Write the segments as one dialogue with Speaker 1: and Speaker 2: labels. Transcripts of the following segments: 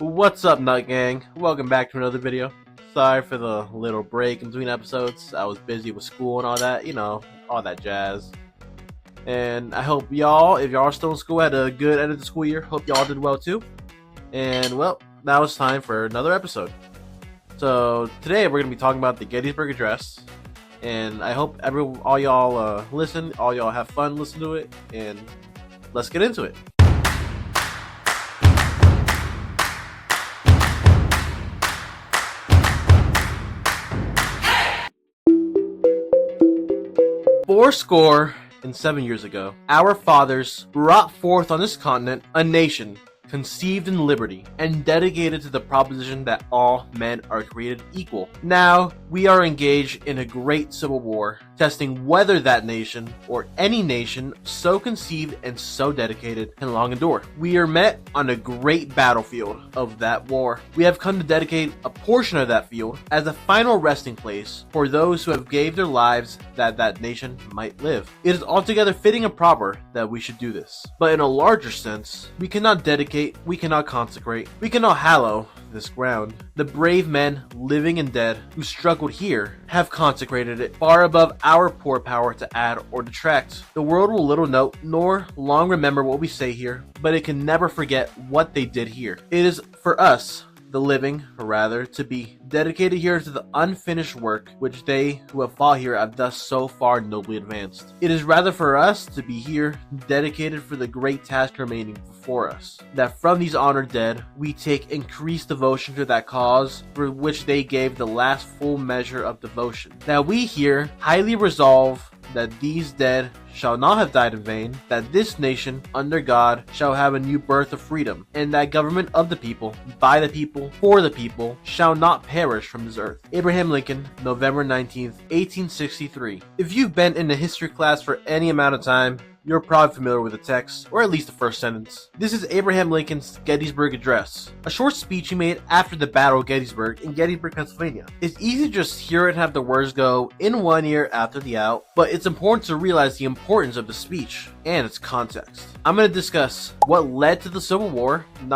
Speaker 1: What's up, Nut Gang? Welcome back to another video. Sorry for the little break in between episodes. I was busy with school and all that, all that jazz. And I hope y'all, if y'all are still in school, had a good end of the school year. Hope y'all did well too. And well, now it's time for another episode. So today we're going to be talking about the Gettysburg Address. And I hope all y'all listen, all y'all have fun listening to it, and let's get into it. Fourscore and 7 years ago, our fathers brought forth on this continent a nation conceived in liberty and dedicated to the proposition that all men are created equal. Now, we are engaged in a great civil war, testing whether that nation, or any nation so conceived and so dedicated, can long endure. We are met on a great battlefield of that war. We have come to dedicate a portion of that field as a final resting place for those who have gave their lives that that nation might live. It is altogether fitting and proper that we should do this. But in a larger sense, we cannot dedicate, we cannot consecrate, we cannot hallow this ground. The brave men, living and dead, who struggled here, have consecrated it far above our poor power to add or detract. The world will little note nor long remember what we say here, but it can never forget what they did here. It is for us, the living, rather, to be dedicated here to the unfinished work which they who have fought here have thus so far nobly advanced. It is rather for us to be here dedicated for the great task remaining before us, that from these honored dead we take increased devotion to that cause for which they gave the last full measure of devotion. That we here highly resolve that these dead shall not have died in vain, that this nation, under God, shall have a new birth of freedom, and that government of the people, by the people, for the people, shall not perish from this earth. Abraham Lincoln, November 19th, 1863. If you've been in a history class for any amount of time, you're probably familiar with the text, or at least the first sentence. This is Abraham Lincoln's Gettysburg Address, a short speech he made after the Battle of Gettysburg in Gettysburg, Pennsylvania. It's easy to just hear it and have the words go in one ear after the out, but it's important to realize the importance of the speech and its context. I'm going to discuss what led to the Civil War. I'm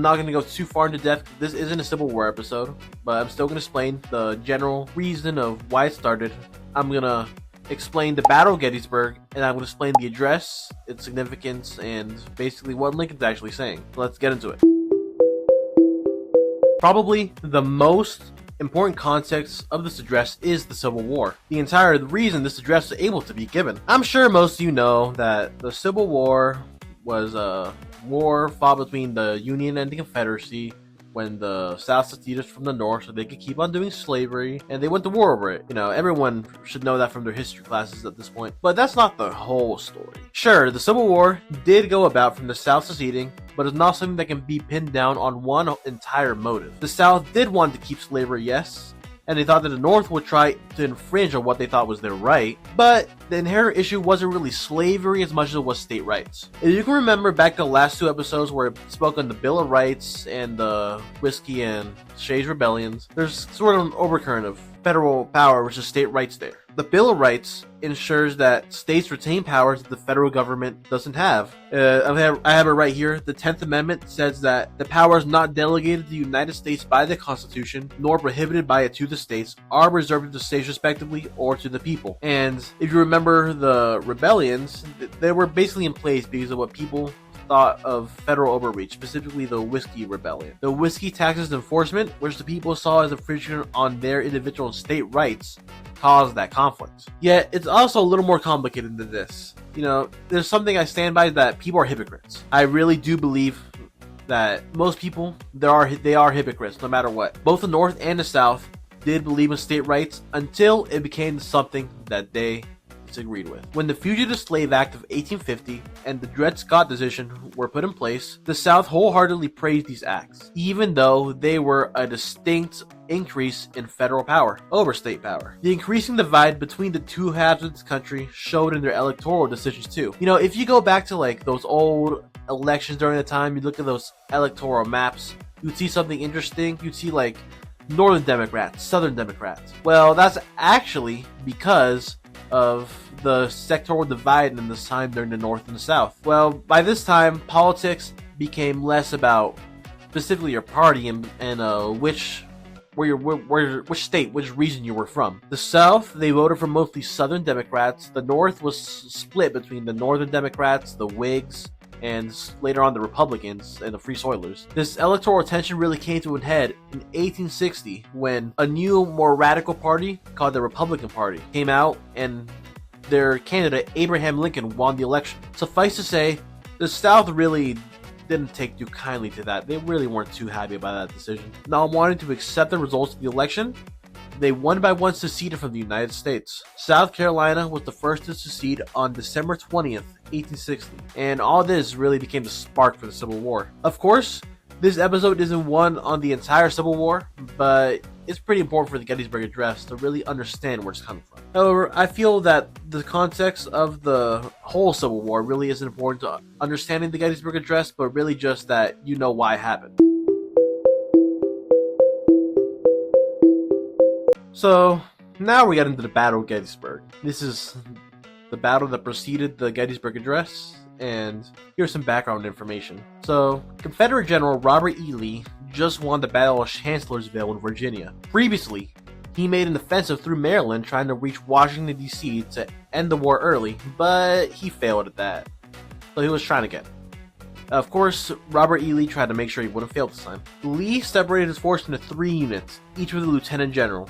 Speaker 1: not going to go too far into depth. This isn't a Civil War episode, but I'm still going to explain the general reason of why it started. I'm going to explain the Battle of Gettysburg, and I'm going to explain the address, its significance, and basically what Lincoln's actually saying. Let's get into it. Probably the most important context of this address is the Civil War. The entire reason this address was able to be given. I'm sure most of you know that the Civil War was a war fought between the Union and the Confederacy when the South seceded from the North so they could keep on doing slavery, and they went to war over it. Everyone should know that from their history classes at this point. But that's not the whole story. Sure, the Civil War did go about from the South seceding, but it's not something that can be pinned down on one entire motive. The South did want to keep slavery, yes, and they thought that the North would try to infringe on what they thought was their right, but the inherent issue wasn't really slavery as much as it was state rights. If you can remember back to the last two episodes where it spoke on the Bill of Rights and the Whiskey and Shays Rebellions, there's sort of an overcurrent of federal power versus state rights there. The Bill of Rights ensures that states retain powers that the federal government doesn't have. I have it right here. The 10th Amendment says that the powers not delegated to the United States by the Constitution, nor prohibited by it to the states, are reserved to the states respectively or to the people. And if you remember the rebellions, they were basically in place because of what people thought of federal overreach, specifically the Whiskey Rebellion. The Whiskey Taxes Enforcement, which the people saw as infringement on their individual state rights, caused that conflict. Yet, it's also a little more complicated than this. There's something I stand by, that people are hypocrites. I really do believe that most people, they are hypocrites no matter what. Both the North and the South did believe in state rights until it became something that they agreed with. When the Fugitive Slave Act of 1850 and the Dred Scott decision were put in place, the South wholeheartedly praised these acts, even though they were a distinct increase in federal power over state power. The increasing divide between the two halves of this country showed in their electoral decisions too. If you go back to like those old elections during the time, you look at those electoral maps, you'd see something interesting. You'd see like Northern Democrats, Southern Democrats. Well, that's actually because of the sectoral divide in this time during the North and the South. Well, by this time, politics became less about specifically your party and which state, which region you were from. The South, they voted for mostly Southern Democrats. The North was split between the Northern Democrats, the Whigs, and later on the Republicans and the Free Soilers. This electoral tension really came to a head in 1860 when a new, more radical party called the Republican Party came out and their candidate Abraham Lincoln won the election. Suffice to say, the South really didn't take too kindly to that. They really weren't too happy about that decision. Not wanting to accept the results of the election, they one by one seceded from the United States. South Carolina was the first to secede on December 20th, 1860, and all this really became the spark for the Civil War. Of course, this episode isn't one on the entire Civil War, but it's pretty important for the Gettysburg Address to really understand where it's coming from. However, I feel that the context of the whole Civil War really isn't important to understanding the Gettysburg Address, but really just that you know why it happened. So, now we get into the Battle of Gettysburg. This is the battle that preceded the Gettysburg Address, and here's some background information. So, Confederate General Robert E. Lee just won the Battle of Chancellorsville in Virginia. Previously, he made an offensive through Maryland trying to reach Washington, D.C. to end the war early, but he failed at that. So he was trying again. Of course, Robert E. Lee tried to make sure he wouldn't fail this time. Lee separated his force into 3 units, each with a lieutenant general.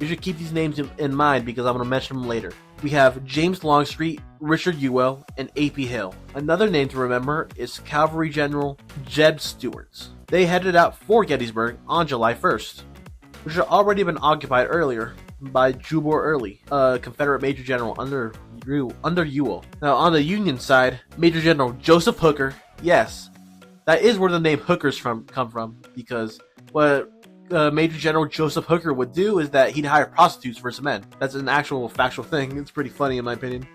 Speaker 1: You should keep these names in mind because I'm going to mention them later. We have James Longstreet, Richard Ewell, and A.P. Hill. Another name to remember is Cavalry General Jeb Stuart. They headed out for Gettysburg on July 1st, which had already been occupied earlier by Jubal Early, a Confederate Major General under Ewell. Now, on the Union side, Major General Joseph Hooker, yes, that is where the name Hookers come from, because what Major General Joseph Hooker would do is that he'd hire prostitutes for his men. That's an actual factual thing. It's pretty funny in my opinion.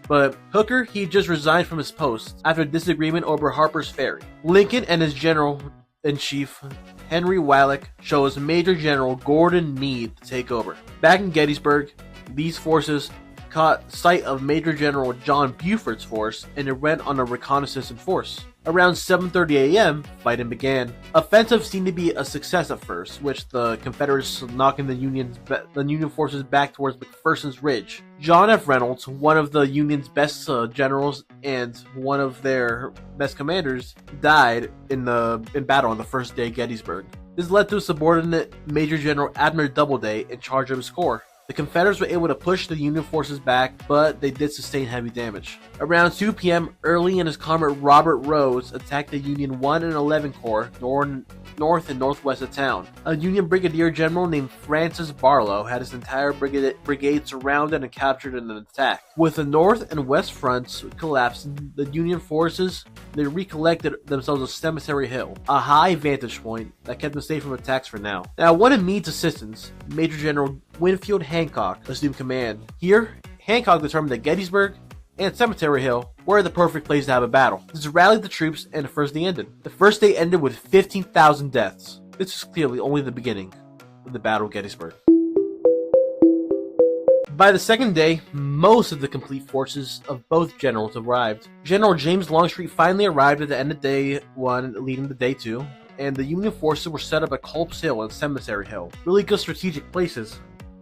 Speaker 1: But Hooker, he just resigned from his post after disagreement over Harper's Ferry. Lincoln and his General-in-Chief, Henry Halleck, chose Major General Gordon Meade to take over. Back in Gettysburg, these forces caught sight of Major General John Buford's force and it went on a reconnaissance in force. Around 7:30 a.m., fighting began. Offensive seemed to be a success at first, which the Confederates knocking the Union forces back towards McPherson's Ridge. John F. Reynolds, one of the Union's best generals and one of their best commanders, died in battle on the first day of Gettysburg. This led to a subordinate Major General Abner Doubleday in charge of his corps. The Confederates were able to push the Union forces back, but they did sustain heavy damage. Around 2 p.m., Early and his comrade Robert Rose attacked the Union 1 and 11 Corps north and northwest of town. A Union brigadier general named Francis Barlow had his entire brigade surrounded and captured in an attack. With the north and west fronts collapsing, the Union forces they recollected themselves at Cemetery Hill, a high vantage point that kept them safe from attacks for now. Now, one of Meade's assistants, Major General Winfield Hancock, assumed command. Here, Hancock determined that Gettysburg and Cemetery Hill were the perfect place to have a battle. This rallied the troops, and the first day ended. The first day ended with 15,000 deaths. This is clearly only the beginning of the Battle of Gettysburg. By the second day, most of the complete forces of both generals arrived. General James Longstreet finally arrived at the end of day 1, leading to day 2, and the Union forces were set up at Culp's Hill and Cemetery Hill. Really good strategic places,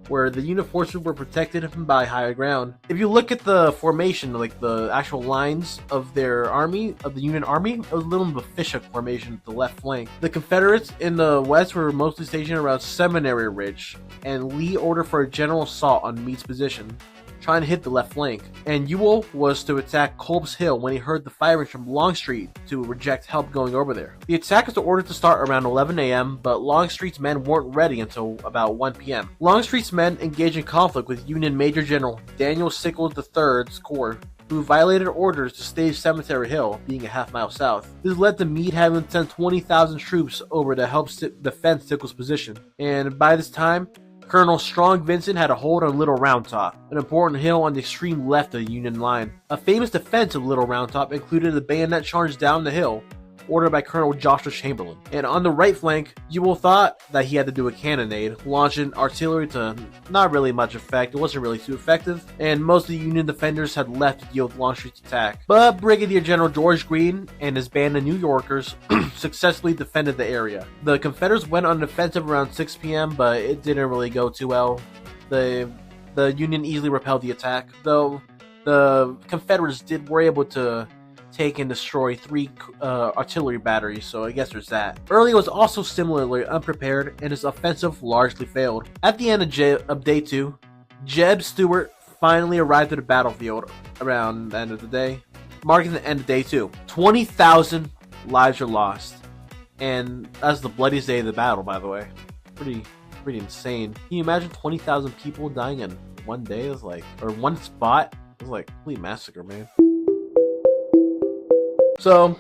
Speaker 1: where the Union forces were protected by higher ground. If you look at the formation, like the actual lines of their army, of the Union army, it was a little bit of a fishhook formation at the left flank. The Confederates in the west were mostly stationed around Seminary Ridge, and Lee ordered for a general assault on Meade's position, trying to hit the left flank. And Ewell was to attack Culp's Hill when he heard the firing from Longstreet to reject help going over there. The attack was ordered to start around 11 a.m., but Longstreet's men weren't ready until about 1 p.m. Longstreet's men engaged in conflict with Union Major General Daniel Sickles III's corps, who violated orders to stay Cemetery Hill, being a half-mile south. This led to Meade having to send 20,000 troops over to help defend Sickles' position. And by this time, Colonel Strong Vincent had a hold on Little Round Top, an important hill on the extreme left of the Union line. A famous defense of Little Round Top included a bayonet charge down the hill, ordered by Colonel Joshua Chamberlain. And on the right flank, Ewell thought that he had to do a cannonade, launching artillery to not really much effect. It wasn't really too effective, and most of the Union defenders had left to deal with Longstreet's attack. But Brigadier General George Greene and his band of New Yorkers successfully defended the area. The Confederates went on an offensive around 6 p.m., but it didn't really go too well. The Union easily repelled the attack, though the Confederates were able to take and destroy 3 artillery batteries, so I guess there's that. Early was also similarly unprepared, and his offensive largely failed. At the end of day 2, Jeb Stuart finally arrived at the battlefield around the end of the day, marking the end of day 2. 20,000 lives are lost, and that's the bloodiest day of the battle, by the way. Pretty insane. Can you imagine 20,000 people dying in one day? It was like, or one spot? It was like a complete massacre, man. So,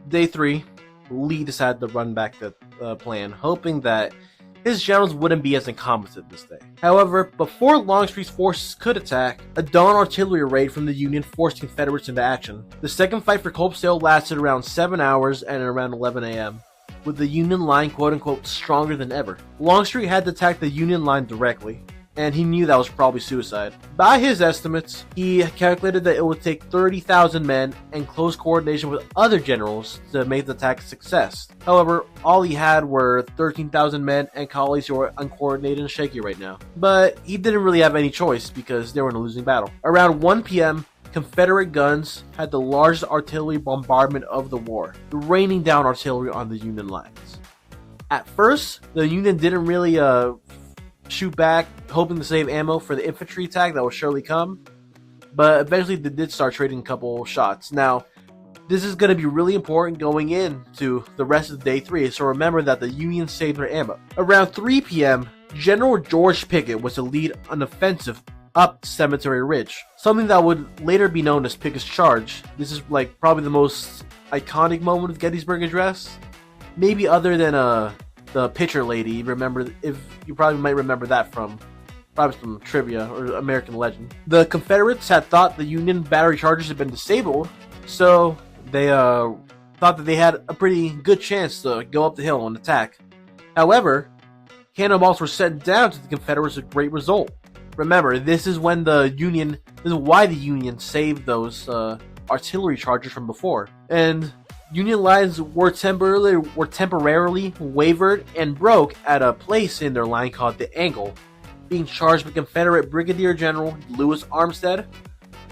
Speaker 1: day 3, Lee decided to run back the plan, hoping that his generals wouldn't be as incompetent this day. However, before Longstreet's forces could attack, a dawn artillery raid from the Union forced Confederates into action. The second fight for Culpsdale lasted around 7 hours and around 11 a.m., with the Union line quote-unquote stronger than ever. Longstreet had to attack the Union line directly, and he knew that was probably suicide. By his estimates, he calculated that it would take 30,000 men and close coordination with other generals to make the attack a success. However, all he had were 13,000 men and colleagues who were uncoordinated and shaky right now. But he didn't really have any choice because they were in a losing battle. Around 1 p.m., Confederate guns had the largest artillery bombardment of the war, raining down artillery on the Union lines. At first, the Union didn't really shoot back, hoping to save ammo for the infantry attack that would surely come, but eventually they did start trading a couple shots. Now, this is going to be really important going into the rest of day 3, so remember that the Union saved their ammo. Around 3 p.m., General George Pickett was to lead an offensive up Cemetery Ridge, something that would later be known as Pickett's Charge. This is like probably the most iconic moment of Gettysburg Address, maybe other than the pitcher lady. Remember, if you probably might remember that from probably some trivia or American legend. The Confederates had thought the Union battery charges had been disabled, so they thought that they had a pretty good chance to go up the hill and attack. However, cannonballs were sent down to the Confederates with great result. Remember, this is why the Union saved those artillery charges from before. And Union lines were temporarily wavered and broke at a place in their line called the Angle, being charged by Confederate Brigadier General Lewis Armstead,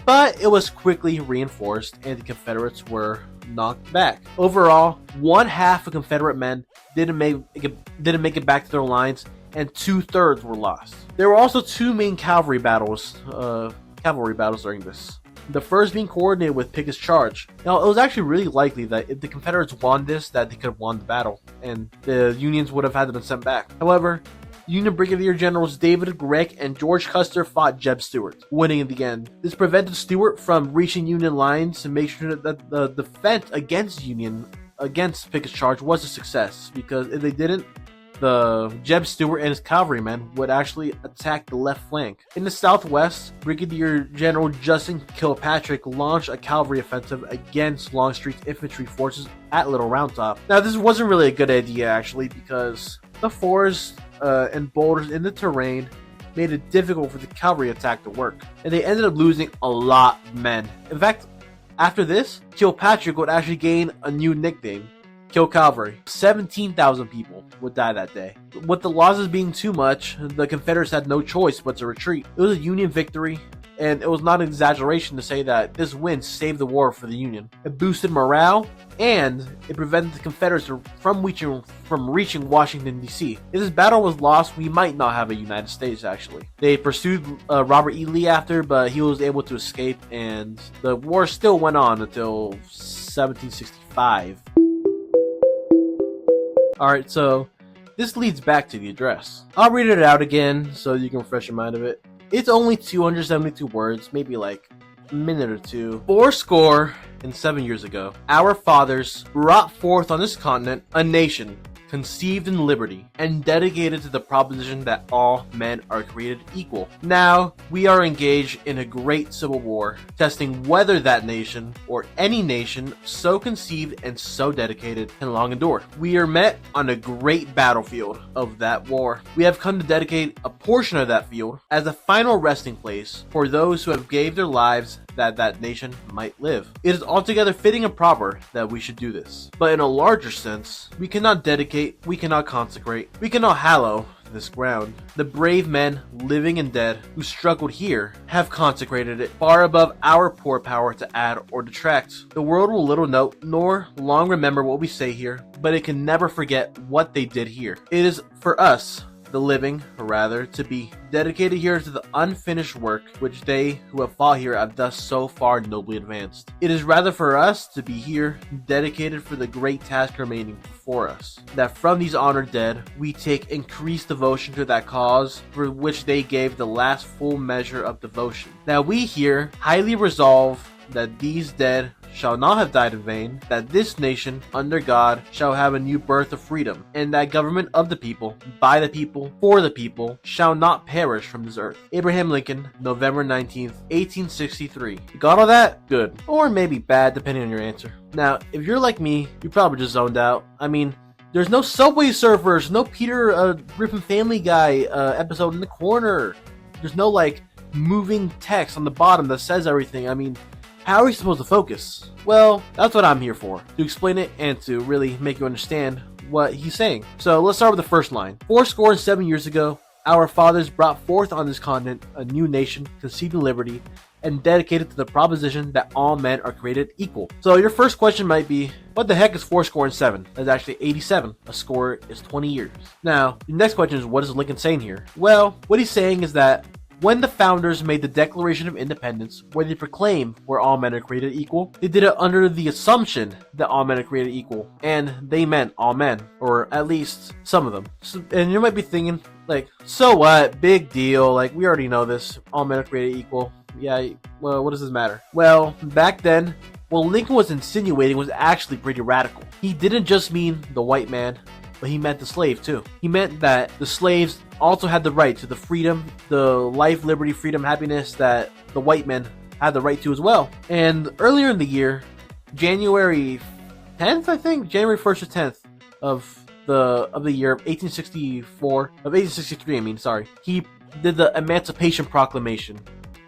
Speaker 1: but it was quickly reinforced and the Confederates were knocked back. Overall, one half of Confederate men didn't make it back to their lines, and 2/3 were lost. There were also 2 main cavalry battles during this. The first being coordinated with Pickett's Charge. Now, it was actually really likely that if the Confederates won this, that they could have won the battle, and the Unions would have had to been sent back. However, Union Brigadier Generals David Gregg and George Custer fought Jeb Stuart, winning in the end. This prevented Stuart from reaching Union lines to make sure that the defense against Pickett's Charge was a success, because if they didn't, the Jeb Stuart and his cavalrymen would actually attack the left flank. In the southwest, Brigadier General Justin Kilpatrick launched a cavalry offensive against Longstreet's infantry forces at Little Round Top. Now, this wasn't really a good idea, actually, because the forests and boulders in the terrain made it difficult for the cavalry attack to work, and they ended up losing a lot of men. In fact, after this, Kilpatrick would actually gain a new nickname, Kill Cavalry. 17,000 people would die that day. With the losses being too much, the Confederates had no choice but to retreat. It was a Union victory, and it was not an exaggeration to say that this win saved the war for the Union. It boosted morale, and it prevented the Confederates from reaching Washington, D.C. If this battle was lost, we might not have a United States, actually. They pursued Robert E. Lee after, but he was able to escape, and the war still went on until 1765. Alright, so this leads back to the address. I'll read it out again so you can refresh your mind of it. It's only 272 words, maybe like a minute or two. 70 years ago, our fathers brought forth on this continent a nation conceived in liberty, and dedicated to the proposition that all men are created equal. Now, we are engaged in a great civil war, testing whether that nation, or any nation so conceived and so dedicated, can long endure. We are met on a great battlefield of that war. We have come to dedicate a portion of that field as a final resting place for those who have gave their lives that nation might live. It is altogether fitting and proper that we should do this. But in a larger sense, we cannot dedicate, we cannot consecrate, we cannot hallow this ground. The brave men, living and dead, who struggled here, have consecrated it far above our poor power to add or detract. The world will little note nor long remember what we say here, but it can never forget what they did here. It is for us, the living, rather, to be dedicated here to the unfinished work which they who have fought here have thus so far nobly advanced. It is rather for us to be here dedicated for the great task remaining before us, that from these honored dead we take increased devotion to that cause for which they gave the last full measure of devotion. That we here highly resolve that these dead shall not have died in vain, that this nation, under God, shall have a new birth of freedom, and that government of the people, by the people, for the people, shall not perish from this earth. Abraham Lincoln, November 19th, 1863. You got all that? Good. Or maybe bad, depending on your answer. Now, if you're like me, you probably just zoned out. I mean, there's no Subway Surfers, no Peter Griffin Family Guy episode in the corner. There's no, like, moving text on the bottom that says everything. I mean, how are we supposed to focus? Well, that's what I'm here for, to explain it and to really make you understand what he's saying. So let's start with the first line. 7 years ago, our fathers brought forth on this continent a new nation, conceived in liberty, and dedicated to the proposition that all men are created equal. So your first question might be, what the heck is 7? That's actually 87. A score is 20 years. Now, the next question is, what is Lincoln saying here? Well, what he's saying is that when the founders made the Declaration of Independence, where they proclaimed where all men are created equal, they did it under the assumption that all men are created equal, and they meant all men, or at least some of them. So, and you might be thinking, like, so what? Big deal. Like, we already know this. All men are created equal. Yeah, well, what does this matter? Well, back then, what Lincoln was insinuating was actually pretty radical. He didn't just mean the white man, but he meant the slave too. He meant that the slaves also had the right to the freedom, the life, liberty, freedom, happiness that the white men had the right to as well. And earlier in the year, January 10th, I think, January 1st or 10th of the year of 1863, he did the Emancipation Proclamation.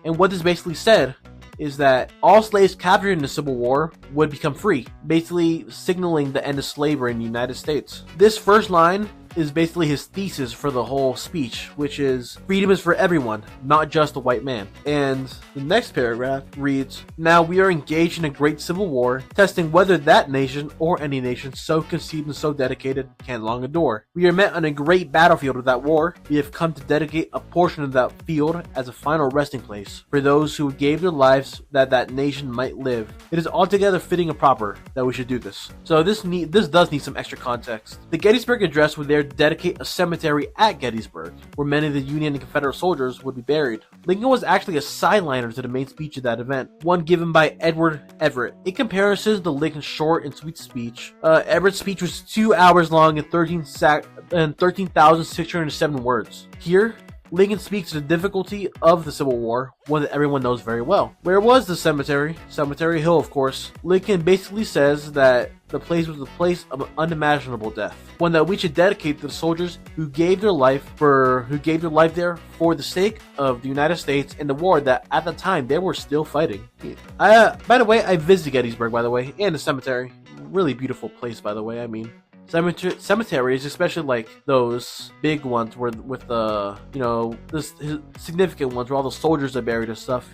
Speaker 1: And what this basically said is that all slaves captured in the Civil War would become free, basically signaling the end of slavery in the United States. This first line is basically his thesis for the whole speech, which is freedom is for everyone, not just the white man. And the next paragraph reads, now we are engaged in a great civil war, testing whether that nation or any nation so conceived and so dedicated can long endure. We are met on a great battlefield of that war. We have come to dedicate a portion of that field as a final resting place for those who gave their lives that nation might live. It is altogether fitting and proper that we should do this. So this does need some extra context. The Gettysburg Address would there dedicate a cemetery at Gettysburg, where many of the Union and Confederate soldiers would be buried. Lincoln was actually a sideliner to the main speech of that event, one given by Edward Everett. In comparison to Lincoln's short and sweet speech, Everett's speech was 2 hours long and 13,607 words. Here, Lincoln speaks to the difficulty of the Civil War, one that everyone knows very well. Where was the cemetery? Cemetery Hill, of course. Lincoln basically says that the place was a place of an unimaginable death, one that we should dedicate to the soldiers who gave their life there for the sake of the United States in the war that at the time they were still fighting. By the way, I visited Gettysburg, by the way, and the cemetery. Really beautiful place, by the way. I mean, cemeteries, especially like those big ones with the, the significant ones where all the soldiers are buried and stuff,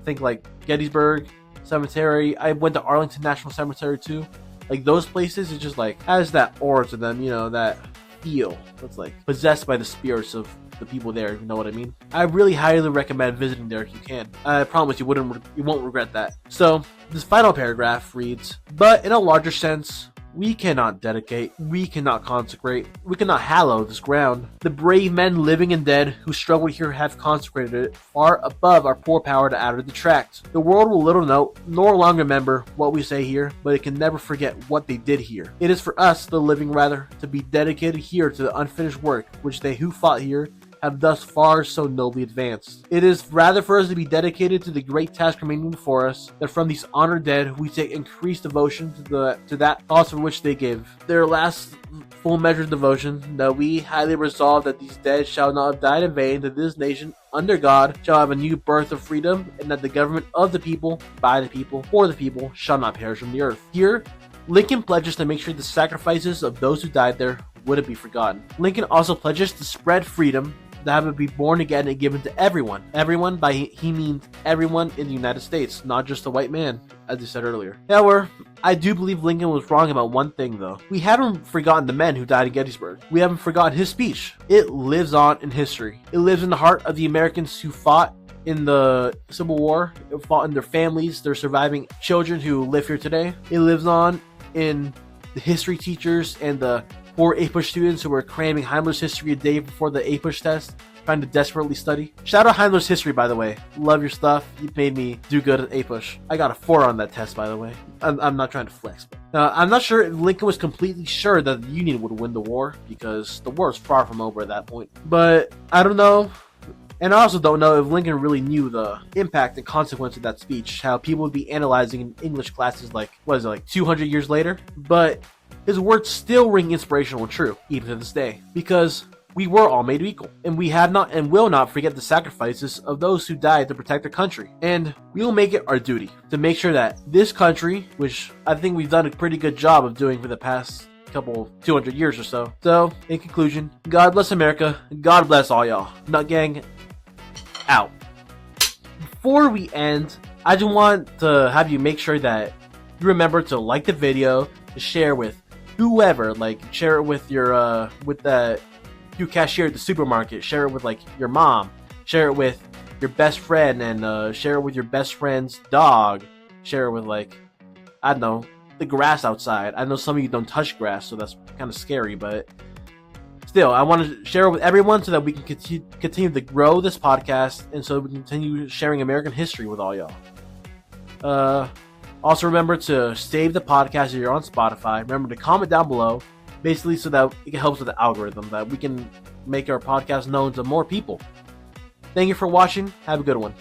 Speaker 1: think like Gettysburg Cemetery. I went to Arlington National Cemetery too. Like those places, it just like has that aura to them, that feel that's like possessed by the spirits of the people there, you know what I mean? I really highly recommend visiting there if you can. I promise you won't regret that. So this final paragraph reads, but in a larger sense, We cannot dedicate, we cannot consecrate, we cannot hallow this ground. The brave men living and dead who struggled here have consecrated it far above our poor power to add or detract. The world will little know nor long remember what we say here, but it can never forget what they did here. It is for us, the living rather, to be dedicated here to the unfinished work which they who fought here have thus far so nobly advanced. It is rather for us to be dedicated to the great task remaining before us, that from these honored dead we take increased devotion to that cause for which they gave their last full measure of devotion, that we highly resolve that these dead shall not have died in vain, that this nation, under God, shall have a new birth of freedom, and that the government of the people, by the people, for the people, shall not perish from the earth. Here, Lincoln pledges to make sure the sacrifices of those who died there wouldn't be forgotten. Lincoln also pledges to spread freedom, to have it be born again and given to everyone. Everyone, by he means everyone in the United States, not just the white man, as he said earlier. However, I do believe Lincoln was wrong about one thing though. We haven't forgotten the men who died at Gettysburg. We haven't forgotten his speech. It lives on in history. It lives in the heart of the Americans who fought in the Civil War, fought in their families, their surviving children who live here today. It lives on in the history teachers and the poor APUSH students who were cramming Heimler's history a day before the APUSH test, trying to desperately study. Shout out Heimler's history, by the way. Love your stuff. You made me do good at APUSH. I got a 4 on that test, by the way. I'm not trying to flex. I'm not sure if Lincoln was completely sure that the Union would win the war, because the war is far from over at that point. But I don't know. And I also don't know if Lincoln really knew the impact and consequence of that speech, how people would be analyzing in English classes like, 200 years later? But his words still ring inspirational and true, even to this day, because we were all made equal, and we have not and will not forget the sacrifices of those who died to protect our country. And we will make it our duty to make sure that this country, which I think we've done a pretty good job of doing for the past couple 200 years or so. So, in conclusion, God bless America, God bless all y'all. Nut Gang, out. Before we end, I just want to have you make sure that you remember to like the video, to share with whoever, like share it with your you cashier at the supermarket, share it with like your mom, share it with your best friend, and share it with your best friend's dog, share it with, like, I don't know, the grass outside. I know some of you don't touch grass, so that's kind of scary, but still, I want to share it with everyone so that we can continue to grow this podcast, and so we can continue sharing American history with all y'all. Also, remember to save the podcast if you're on Spotify. Remember to comment down below, basically so that it helps with the algorithm, that we can make our podcast known to more people. Thank you for watching. Have a good one.